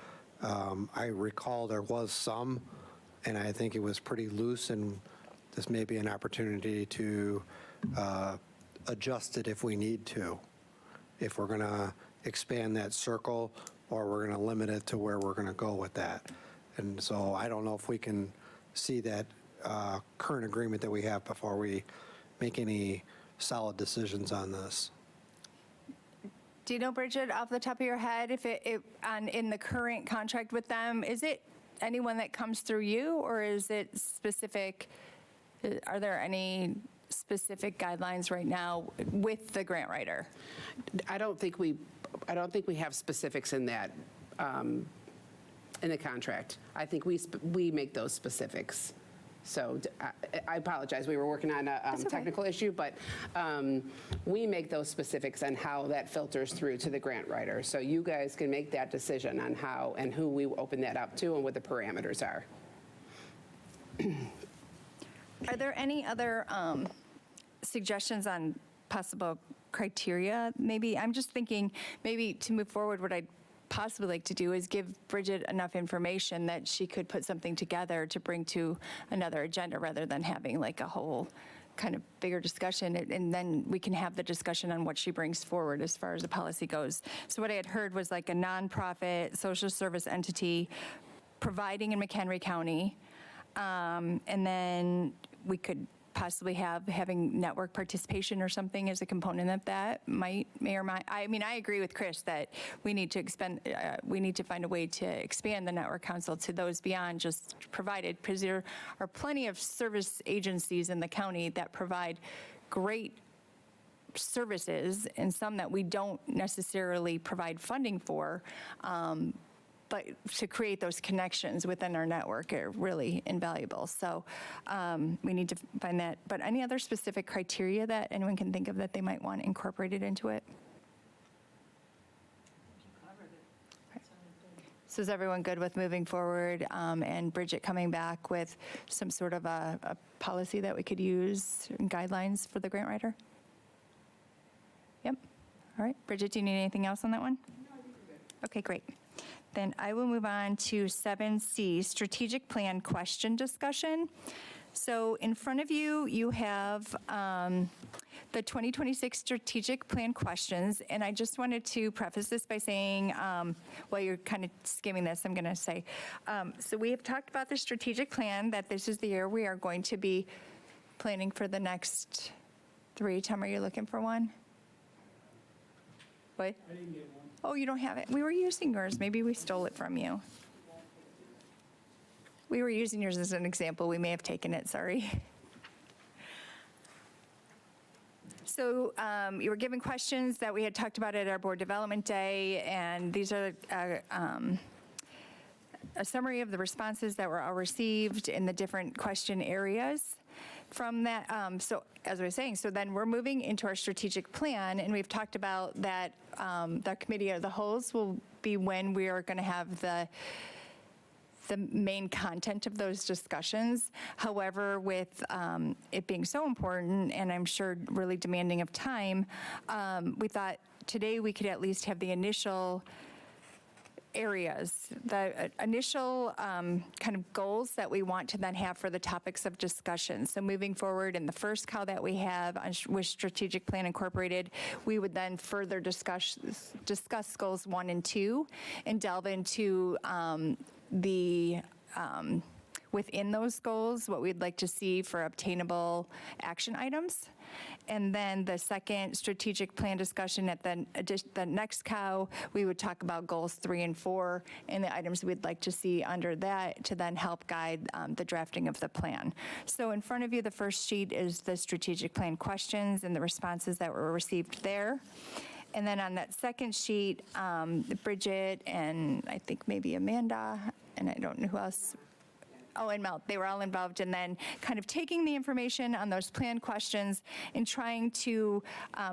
I recall there was some, and I think it was pretty loose, and this may be an opportunity to adjust it if we need to, if we're going to expand that circle or we're going to limit it to where we're going to go with that. And so I don't know if we can see that current agreement that we have before we make any solid decisions on this. Do you know, Bridget, off the top of your head, if in the current contract with them, is it anyone that comes through you, or is it specific? Are there any specific guidelines right now with the grant writer? I don't think we have specifics in that in the contract. I think we make those specifics. So I apologize, we were working on a technical issue, but we make those specifics on how that filters through to the grant writer. So you guys can make that decision on how and who we open that up to and what the parameters are. Are there any other suggestions on possible criteria? Maybe, I'm just thinking, maybe to move forward, what I'd possibly like to do is give Bridget enough information that she could put something together to bring to another agenda rather than having like a whole kind of bigger discussion, and then we can have the discussion on what she brings forward as far as the policy goes. So what I had heard was like a nonprofit social service entity providing in McHenry County, and then we could possibly having network participation or something as a component of that may or might. I mean, I agree with Chris that we need to find a way to expand the network council to those beyond just provided, because there are plenty of service agencies in the county that provide great services, and some that we don't necessarily provide funding for. but to create those connections within our network are really invaluable. So we need to find that. But any other specific criteria that anyone can think of that they might want incorporated into it? So is everyone good with moving forward and Bridget coming back with some sort of a policy that we could use, and guidelines for the grant writer? Yep. All right. Bridget, do you need anything else on that one? No, I think we're good. Okay, great. Then I will move on to 7C, strategic plan question discussion. So in front of you, you have the 2026 strategic plan questions. And I just wanted to preface this by saying, while you're kind of skimming this, I'm going to say, so we have talked about the strategic plan, that this is the year we are going to be planning for the next 3. Tom, are you looking for one? What? I didn't get one. Oh, you don't have it. We were using yours. Maybe we stole it from you. We were using yours as an example. We may have taken it, sorry. So you were given questions that we had talked about at our board development day, and these are a summary of the responses that were all received in the different question areas. From that, so as I was saying, so then we're moving into our strategic plan, and we've talked about that the committee of the wholes will be when we are going to have the main content of those discussions. However, with it being so important, and I'm sure really demanding of time, we thought today we could at least have the initial areas, the initial kind of goals that we want to then have for the topics of discussion. So moving forward, in the first cow that we have with Strategic Plan Incorporated, we would then further discuss goals 1 and 2 and delve into within those goals, what we'd like to see for obtainable action items. And then the second strategic plan discussion at the next cow, we would talk about goals 3 and 4 and the items we'd like to see under that to then help guide the drafting of the plan. So in front of you, the first sheet is the strategic plan questions and the responses that were received there. And then on that second sheet, Bridget and I think maybe Amanda, and I don't know who else. Oh, and Mel, they were all involved in then kind of taking the information on those plan questions and trying to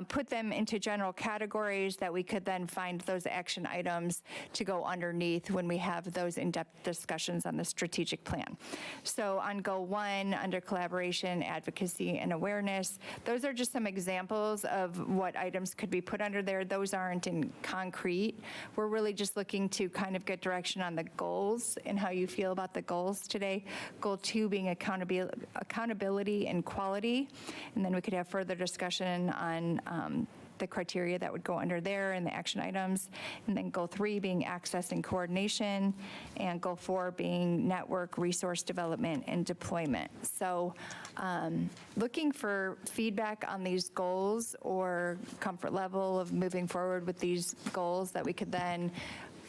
put them into general categories that we could then find those action items to go underneath when we have those in-depth discussions on the strategic plan. So on goal 1, under collaboration, advocacy, and awareness, those are just some examples of what items could be put under there. Those aren't in concrete. We're really just looking to kind of get direction on the goals and how you feel about the goals today. Goal 2 being accountability and quality. And then we could have further discussion on the criteria that would go under there and the action items. And then goal 3 being access and coordination. And goal 4 being network, resource development, and deployment. So looking for feedback on these goals or comfort level of moving forward with these goals that we could then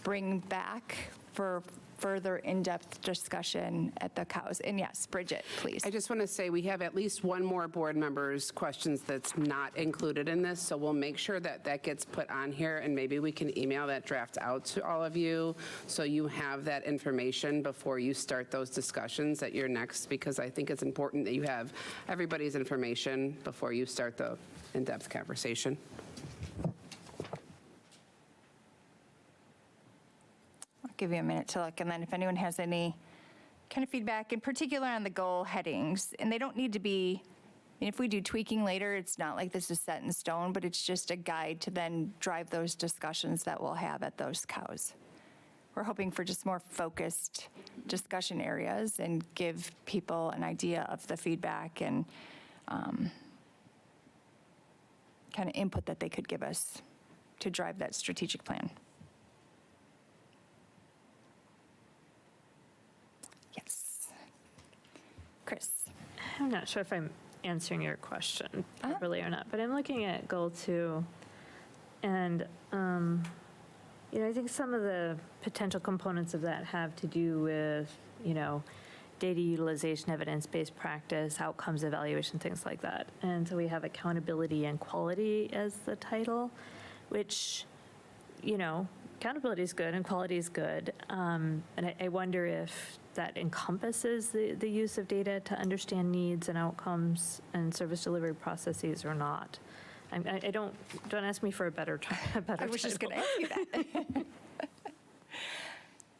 bring back for further in-depth discussion at the cows. And yes, Bridget, please. I just want to say we have at least one more board member's questions that's not included in this, so we'll make sure that that gets put on here, and maybe we can email that draft out to all of you so you have that information before you start those discussions at your next, because I think it's important that you have everybody's information before you start the in-depth conversation. Give you a minute to look, and then if anyone has any kind of feedback, in particular on the goal headings, and they don't need to be, I mean, if we do tweaking later, it's not like this is set in stone, but it's just a guide to then drive those discussions that we'll have at those cows. We're hoping for just more focused discussion areas and give people an idea of the feedback and kind of input that they could give us to drive that strategic plan. Yes. Chris. I'm not sure if I'm answering your question properly or not, but I'm looking at goal 2, and I think some of the potential components of that have to do with, data utilization, evidence-based practice, outcomes evaluation, things like that. And so we have accountability and quality as the title, which, accountability is good and quality is good. And I wonder if that encompasses the use of data to understand needs and outcomes and service delivery processes or not. I don't ask me for a better I was just going to ask you that.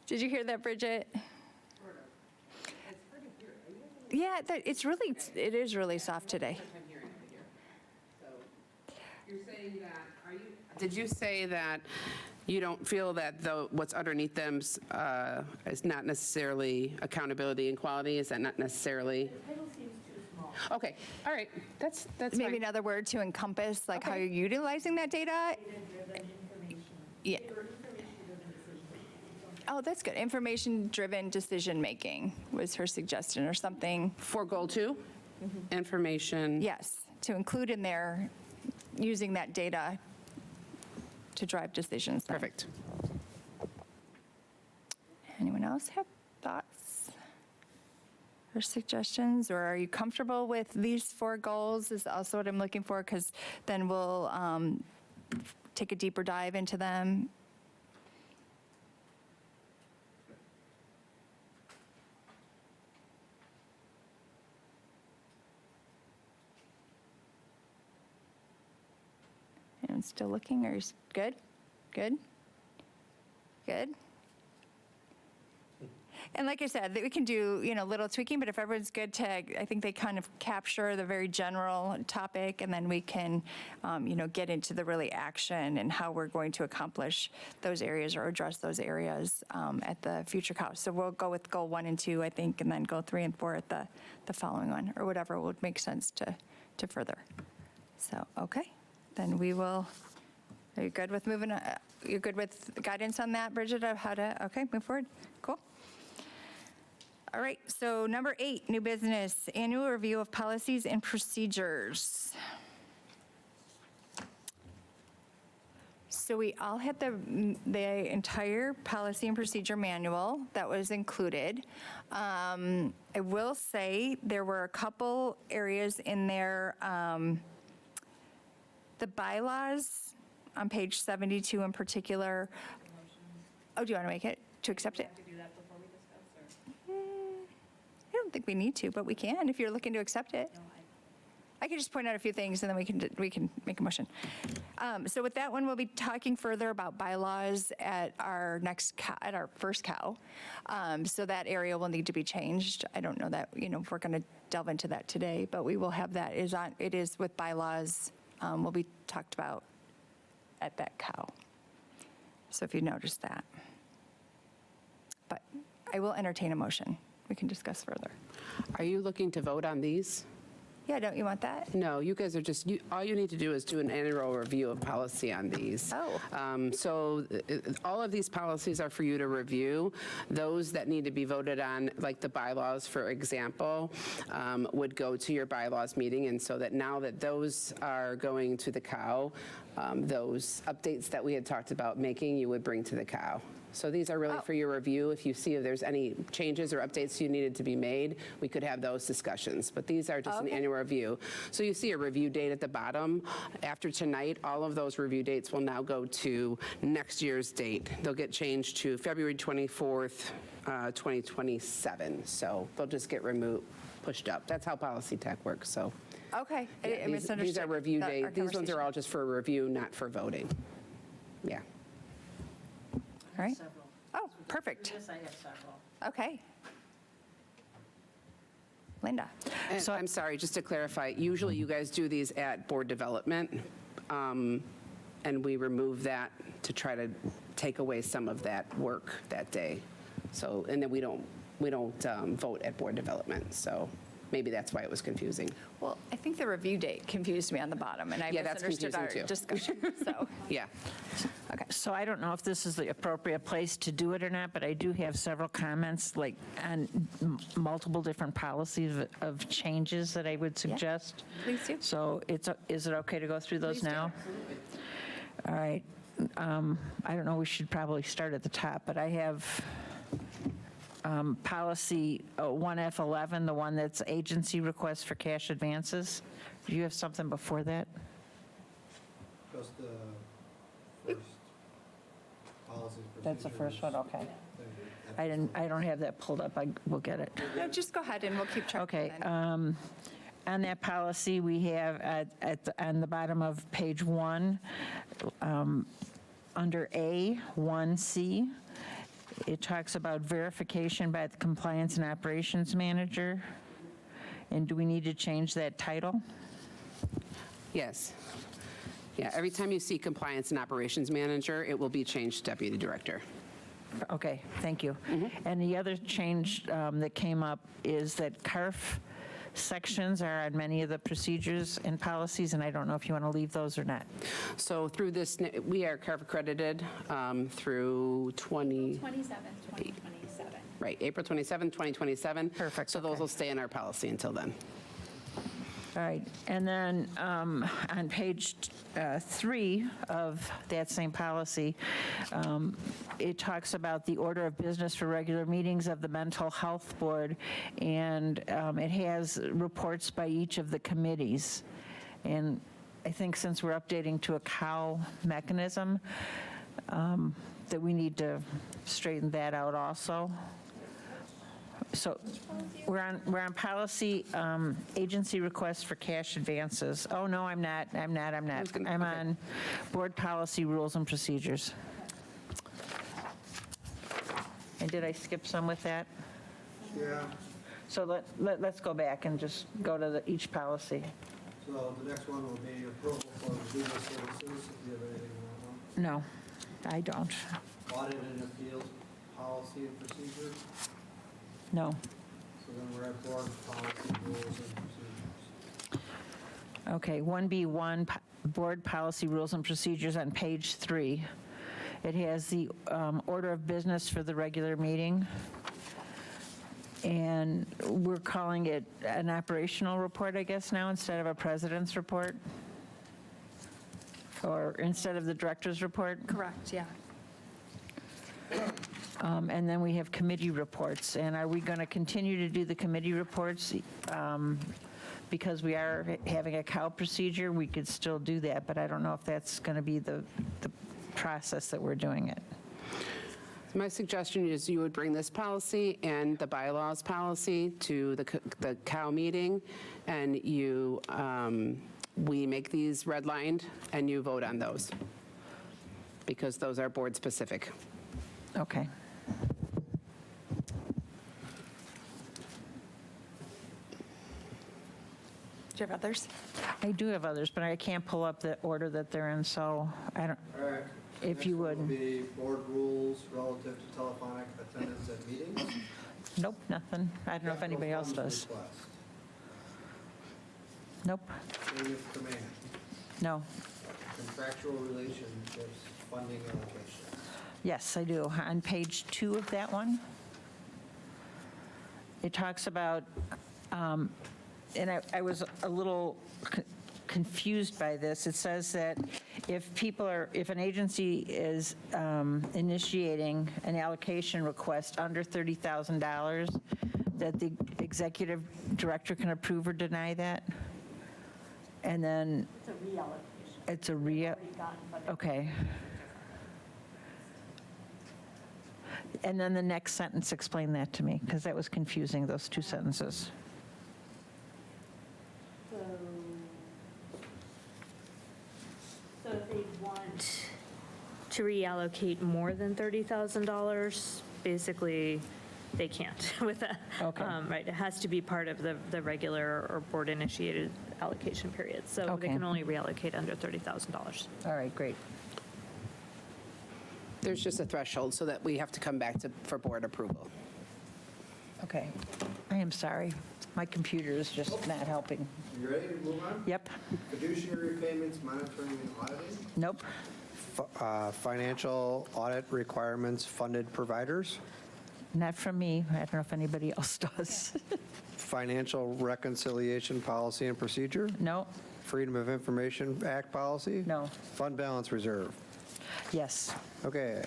Did you hear that, Bridget? Yeah, it is really soft today. You're saying that, did you say that you don't feel that what's underneath them is not necessarily accountability and quality? Is that not necessarily? The title seems too small. Okay, all right, that's Maybe fine. another word to encompass, like how you're utilizing that data? Yeah. Oh, that's good. Information-driven decision-making was her suggestion or something. For goal 2, information. Yes, to include in there, using that data to drive decisions. then. Perfect. Anyone else have thoughts or suggestions? Or are you comfortable with these 4 goals is also what I'm looking for, because then we'll take a deeper dive into them. And still looking, or is good? Good? Good? And like I said, we can do, little tweaking, but if everyone's good to, I think they kind of capture the very general topic, and then we can, get into the really action and how we're going to accomplish those areas or address those areas at the future COW. So we'll go with goal 1 and 2, I think, and then goal 3 and 4 at the following one, or whatever would make sense to further. So, okay, then we will, are you good with moving, you're good with guidance on that, Bridget, of how to, okay, move forward? Cool. All right, so number 8, new business, annual review of policies and procedures. So we all had the entire policy and procedure manual that was included. I will say there were a couple areas in there, the bylaws on page 72 in particular. Oh, do you want to make it, to accept it? I don't think we need to, but we can if you're looking to accept it. I can just point out a few things and then we can make a motion. So with that one, we'll be talking further about bylaws at our at our first COW. So that area will need to be changed. I don't know that, if we're going to delve into that today, but we will have that. It is with bylaws will be talked about at that COW. So if you noticed that. But I will entertain a motion. We can discuss further. Are you looking to vote on these? Yeah, don't you want that? No, you guys are just, all you need to do is do an annual review of policy on these. Oh. So all of these policies are for you to review. Those that need to be voted on, like the bylaws, for example, would go to your bylaws meeting. And so that now that those are going to the COW, those updates that we had talked about making, you would bring to the COW. So these are really for your review. If you see if there's any changes or updates you needed to be made, we could have those discussions. But these are just an annual review. So you see a review date at the bottom. After tonight, all of those review dates will now go to next year's date. They'll get changed to February 24th, 2027. So they'll just get pushed up. That's how Policy Tech works, so. Okay, Yeah, I misunderstood. These are review our dates. These ones are conversation. all just for review, not for voting. Yeah. All right. Oh, perfect. Yes, I have several. Okay. Linda. And I'm sorry, just to clarify, usually you guys do these at board development, and we remove that to try to take away some of that work that day. So, and then we don't vote at board development, so maybe that's why it was confusing. Well, I think the review date confused me on the bottom, and I Yeah, that's misunderstood our confusing, discussion, so. Yeah. Okay. So I don't know if this is the appropriate place to do it or not, but I do have several comments, like on multiple different policies of changes that I would suggest. Please do. So is it okay to go through those Please do. now? All right. I don't know, we should probably start at the top, but I have policy 1F11, the one that's agency requests for cash advances. Do you have something before that? Just the first policy That's the first one, okay. I don't have that pulled up, I will get it. No, just go ahead and we'll keep track. Okay, then. on that policy, we have on the bottom of page 1, under A, 1C, it talks about verification by the compliance and operations manager. And do we need to change that title? Yes. Yeah, every time you see compliance and operations manager, it will be changed to deputy director. Okay, thank you. And the other change that came up is that CARF sections are on many of the procedures and policies, and I don't know if you want to leave those or not. So through this, we are CARF accredited through 2027. Right, April 27, 2027. Perfect, So those okay. will stay in our policy until then. All right, and then on page 3 of that same policy, it talks about the order of business for regular meetings of the Mental Health Board, and it has reports by each of the committees. And I think since we're updating to a COW mechanism, that we need to straighten that out also. So we're on policy, agency requests for cash advances. Oh, no, I'm not. I'm on board policy rules and procedures. And did I skip some with that? Yeah, So let's go back and just go to each policy. so the next one will be approval for legal services, if you have anything on No, I don't. that one. Audit and appeals policy and procedure, No. so then we're at board policy rules and procedures. Okay, 1B1, Board Policy Rules and Procedures on page 3. It has the order of business for the regular meeting, and we're calling it an operational report, I guess, now, instead of a president's report? Or instead of the director's report? Correct, yeah. And then we have committee reports. And are we going to continue to do the committee reports? Because we are having a COW procedure, we could still do that, but I don't know if that's going to be the process that we're doing it. My suggestion is you would bring this policy and the bylaws policy to the COW meeting, and you, we make these redlined, and you vote on those, because those are board-specific. Okay. Do you have others? I do have others, but I can't pull up the order that they're in, so I don't, All right. if you would. Next one will be board rules relative to telephonic attendance at meetings. Nope, nothing. I don't know if anybody else Capital does. funds request. Nope, Chain of command, no. contractual relationships, funding allocation. Yes, I do. On page 2 of that one, it talks about, and I was a little confused by this. It says that if an agency is initiating an allocation request under $30,000, that the executive director can approve or deny that? And then. It's a reallocation. It's a okay. And then the next sentence, explain that to me, because that was confusing, those two sentences. So if they want to reallocate more than $30,000, basically, they can't with that. Okay. Right, it has to be part of the regular or board-initiated allocation period. So they Okay. can only reallocate under $30,000. All right, great. There's just a threshold so that we have to come back for board approval. Okay. I am sorry. My computer is just not helping. You ready to move on? Yep. Fiduciary payments, monitoring and auditing. Nope. Financial audit requirements, funded providers. Not from me. I don't know if anybody else does. Financial reconciliation policy and procedure. No. Freedom of Information Act policy. No. Fund balance reserve. Yes. Okay.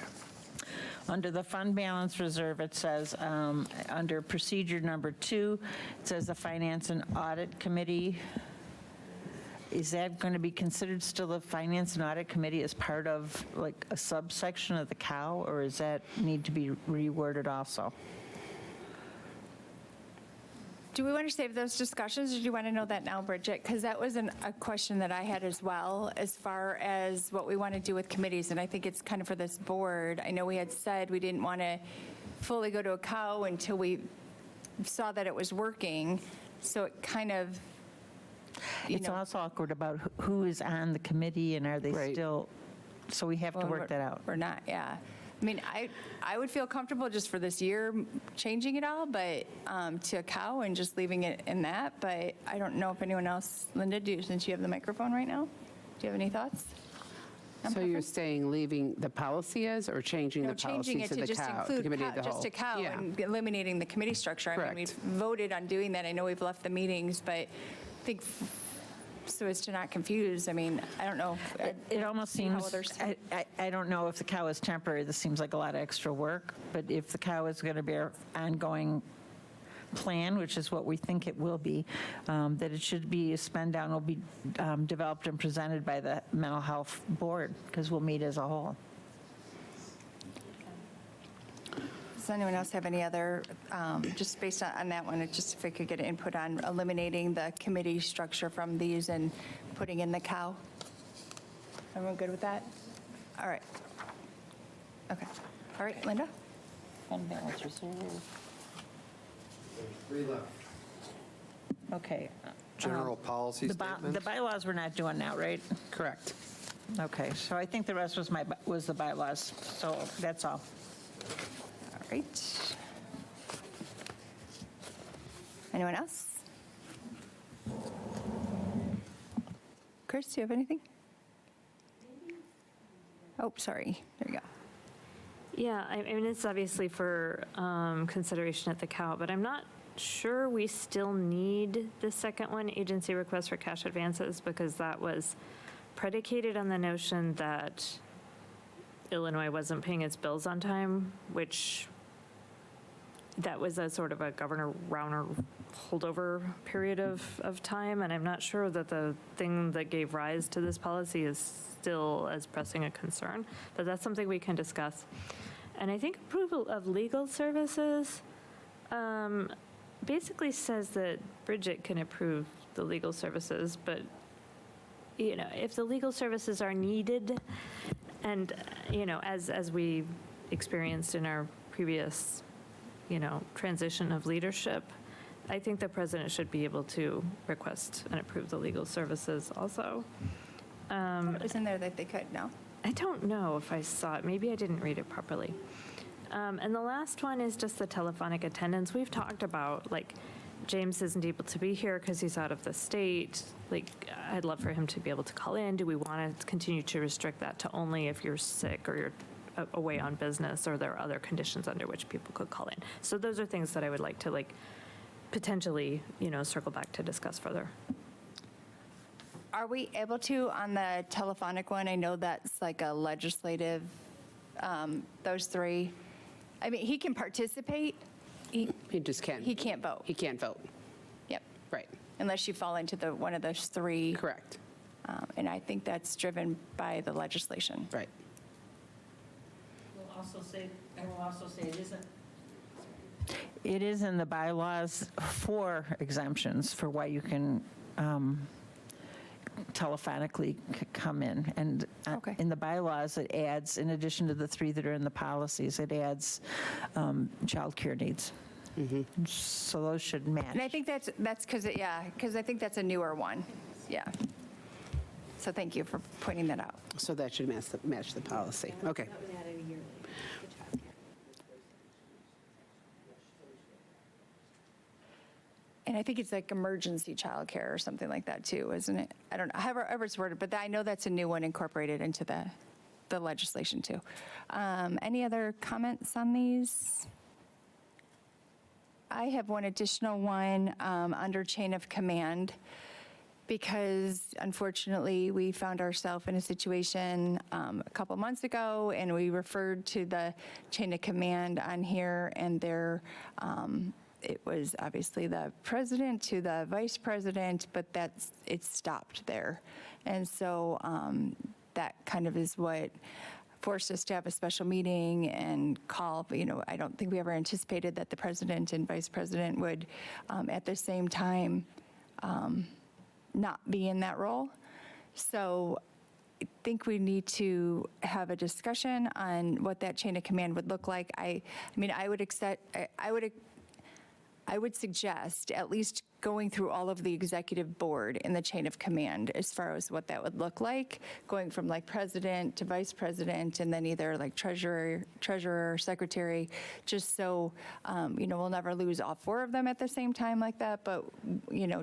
Under the fund balance reserve, it says, under procedure number 2, it says the Finance and Audit Committee is that going to be considered still the Finance and Audit Committee as part of like a subsection of the COW, or does that need to be reworded also? Do we want to save those discussions, or do you want to know that now, Bridget? Because that was a question that I had as well, as far as what we want to do with committees, and I think it's kind of for this board. I know we had said we didn't want to fully go to a COW until we saw that it was working, so it kind of, It's also awkward about who is on the committee and are they Right. still, so we have to Well, work that out. Or not, yeah. I mean, I would feel comfortable just for this year changing it all, but to a COW and just leaving it in that. But I don't know if anyone else, Linda, since you have the microphone right now, do you have any thoughts? So you're saying leaving the policy as, or changing No, the policy changing it to to the just COW, the include committee of the whole? just a COW Yeah. and eliminating the committee structure. I mean, Correct. we've voted on doing that. I know we've left the meetings, but I think so as to not confuse, I mean, I don't know. It almost See how seems, others- I don't know if the COW is temporary, this seems like a lot of extra work, but if the COW is going to be our ongoing plan, which is what we think it will be, that it should be, a spend down will be developed and presented by the Mental Health Board, because we'll meet as a whole. Does anyone else have any other, just based on that one, just if I could get input on eliminating the committee structure from these and putting in the COW? Everyone good with that? All right. Okay. All right, Linda? Fund balance reserve. Three left. Okay. General policy The statements. bylaws we're not doing now, right? Correct. Okay, so I think the rest was the bylaws, so that's all. All right. Anyone else? Chris, do you have anything? Oh, sorry. There you go. Yeah, I mean, it's obviously for consideration at the COW, but I'm not sure we still need the second one, agency request for cash advances, because that was predicated on the notion that Illinois wasn't paying its bills on time, which that was a sort of a Governor Rauner holdover period of time, and I'm not sure that the thing that gave rise to this policy is still as pressing a concern, but that's something we can discuss. And I think approval of legal services basically says that Bridget can approve the legal services, but, you know, if the legal services are needed, and, you know, as we experienced in our previous, you know, transition of leadership, I think the president should be able to request and approve the legal services also. It was in there that they could, no? I don't know if I saw it. Maybe I didn't read it properly. And the last one is just the telephonic attendance. We've talked about, like, James isn't able to be here because he's out of the state. Like, I'd love for him to be able to call in. Do we want to continue to restrict that to only if you're sick or you're away on business, or there are other conditions under which people could call in? So those are things that I would like to, like, potentially, you know, circle back to discuss further. Are we able to, on the telephonic one, I know that's like a legislative, those three, I mean, he can participate. He just can't. He can't vote. He can't vote. Yep. Right. Unless you fall into one of those three. Correct. And I think that's driven by the legislation. Right. I will also say it isn't. It is in the bylaws for exemptions for why you can telephonically come in. And in the bylaws, it adds, in addition to the three that are in the policies, it adds childcare needs. So those should match. And I think that's because, because I think that's a newer one. Yeah. So thank you for pointing that out. So that should match the policy. Okay. And I think it's like emergency childcare or something like that too, isn't it? I don't know, however it's worded, but I know that's a new one incorporated into the legislation too. Any other comments on these? I have one additional one under chain of command, because unfortunately we found ourselves in a situation a couple months ago, and we referred to the chain of command on here, and it was obviously the president to the vice president, but it stopped there. And so that kind of is what forced us to have a special meeting and call, I don't think we ever anticipated that the president and vice president would, at the same time, not be in that role. So I think we need to have a discussion on what that chain of command would look like. I would suggest at least going through all of the executive board in the chain of command as far as what that would look like, going from like president to vice president, and then either like treasurer, secretary, just so, we'll never lose all 4 of them at the same time like that, but,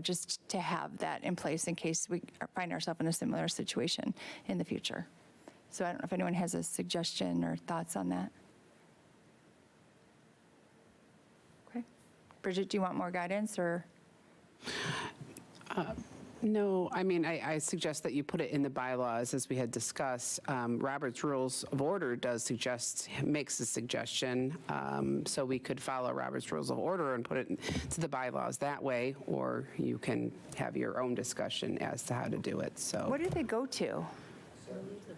just to have that in place in case we find ourselves in a similar situation in the future. So I don't know if anyone has a suggestion or thoughts on that. Bridget, do you want more guidance, or? No, I mean, I suggest that you put it in the bylaws, as we had discussed. Robert's Rules of Order makes a suggestion, so we could follow Robert's Rules of Order and put it to the bylaws that way, or you can have your own discussion as to how to do it, so. What do they go to?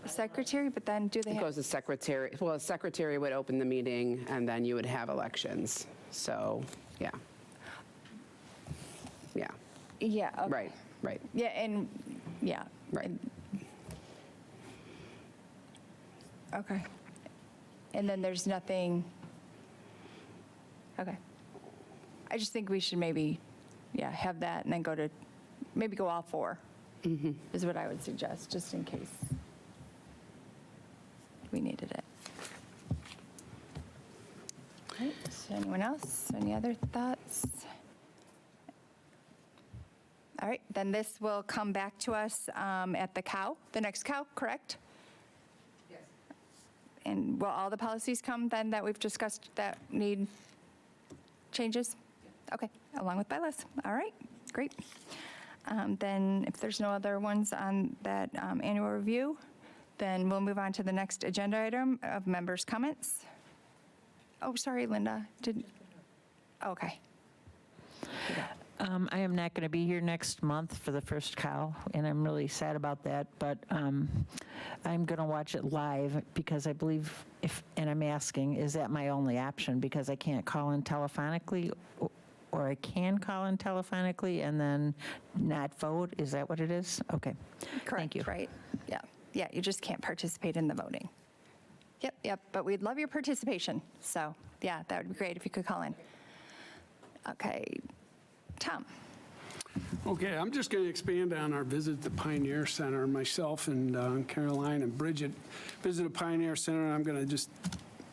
Secretary, but then do they It have? goes to secretary. Well, the secretary would open the meeting, and then you would have elections, so, yeah. Yeah. Yeah, okay. Right. Yeah, and, yeah. Right. Okay. And then there's nothing, okay. I just think we should maybe, have that and then go all 4, is what I would suggest, just in case we needed it. All right, so anyone else? Any other thoughts? All right, then this will come back to us at the next COW, correct? Yes. And will all the policies come then that we've discussed that need changes? Okay, along with bylaws. All right, great. Then if there's no other ones on that annual review, then we'll move on to the next agenda item of members' comments. Oh, sorry, Linda. Okay. I am not going to be here next month for the first COW, and I'm really sad about that, but I'm going to watch it live because I believe, and I'm asking, is that my only option? Because I can't call in telephonically, or I can call in telephonically and then not vote? Is that what it is? Okay. Correct, Thank you. right? Yeah. Yeah, you just can't participate in the voting. Yep, but we'd love your participation. So, yeah, that would be great if you could call in. Okay. Tom. Okay, I'm just going to expand on our visit to Pioneer Center. Myself and Caroline and Bridget visited Pioneer Center, and I'm going to just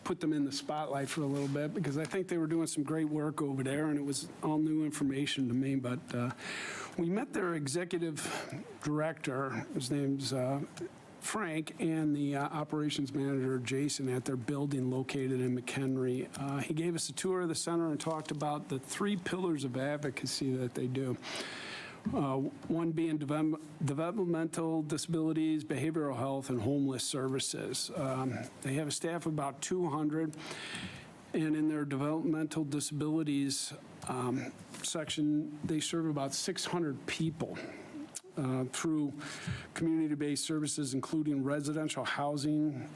put them in the spotlight for a little bit because I think they were doing some great work over there, and it was all new information to me. But we met their executive director, his name's Frank, and the operations manager, Jason, at their building located in McHenry. He gave us a tour of the center and talked about the 3 pillars of advocacy that they do. One being developmental disabilities, behavioral health, and homeless services. They have a staff of about 200, and in their developmental disabilities section, they serve about 600 people. Through community-based services, including residential housing,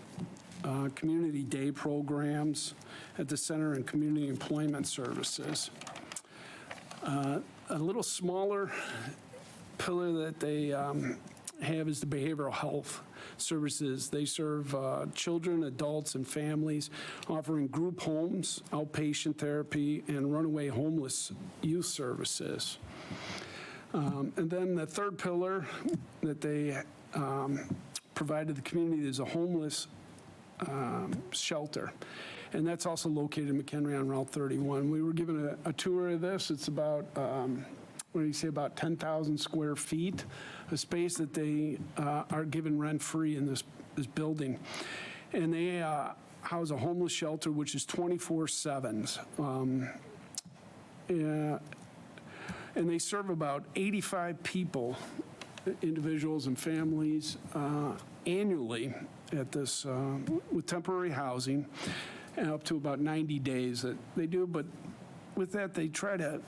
community day programs at the center, and community employment services. A little smaller pillar that they have is the behavioral health services. They serve children, adults, and families, offering group homes, outpatient therapy, and runaway homeless youth services. And then the third pillar that they provide to the community is a homeless shelter. And that's also located in McHenry on Route 31. We were given a tour of this. It's about, about 10,000 square feet, a space that they are given rent-free in this building. And they house a homeless shelter, which is 24/7. And they serve about 85 people, individuals and families, annually at this, with temporary housing, and up to about 90 days that they do. But with that, they try to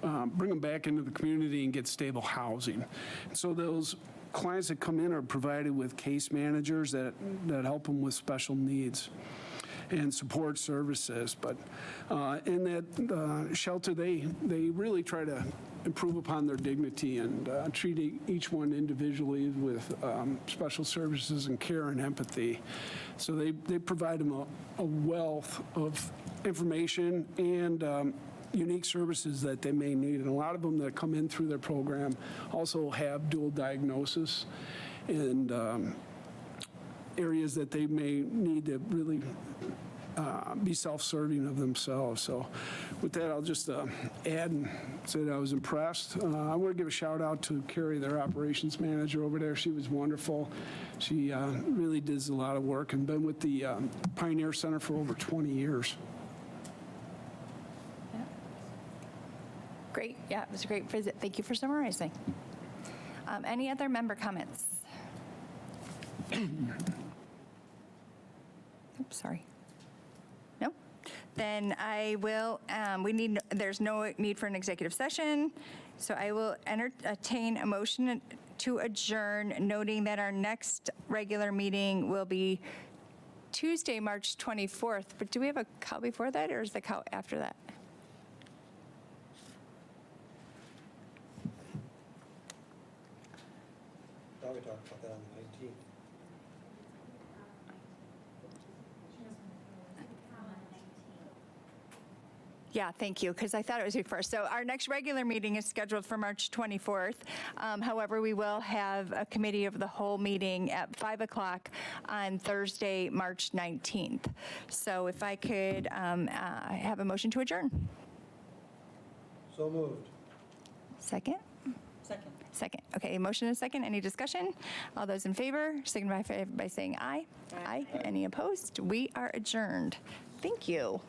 bring them back into the community and get stable housing. So those clients that come in are provided with case managers that help them with special needs and support services. But in that shelter, they really try to improve upon their dignity and treat each one individually with special services and care and empathy. So they provide them a wealth of information and unique services that they may need. And a lot of them that come in through their program also have dual diagnosis and areas that they may need to really be self-serving of themselves. So with that, I'll just add and say that I was impressed. I want to give a shout out to Carrie, their operations manager over there. She was wonderful. She really does a lot of work and been with the Pioneer Center for over 20 years. Great, yeah, it was a great visit. Thank you for summarizing. Any other member comments? Oops, sorry. No? Then I will, there's no need for an executive session, so I will entertain a motion to adjourn, noting that our next regular meeting will be Tuesday, March 24th. But do we have a cow before that, or is the cow after that? thought we talked about that on the 19th. Yeah, thank you, because I thought it was before. So our next regular meeting is scheduled for March 24th. However, we will have a committee of the whole meeting at 5 o'clock on Thursday, March 19th. So if I could have a motion to adjourn. So moved. Second? Second. Okay, motion and a second. Any discussion? All those in favor, signify by saying aye. Aye. Any opposed? We are adjourned. Thank you.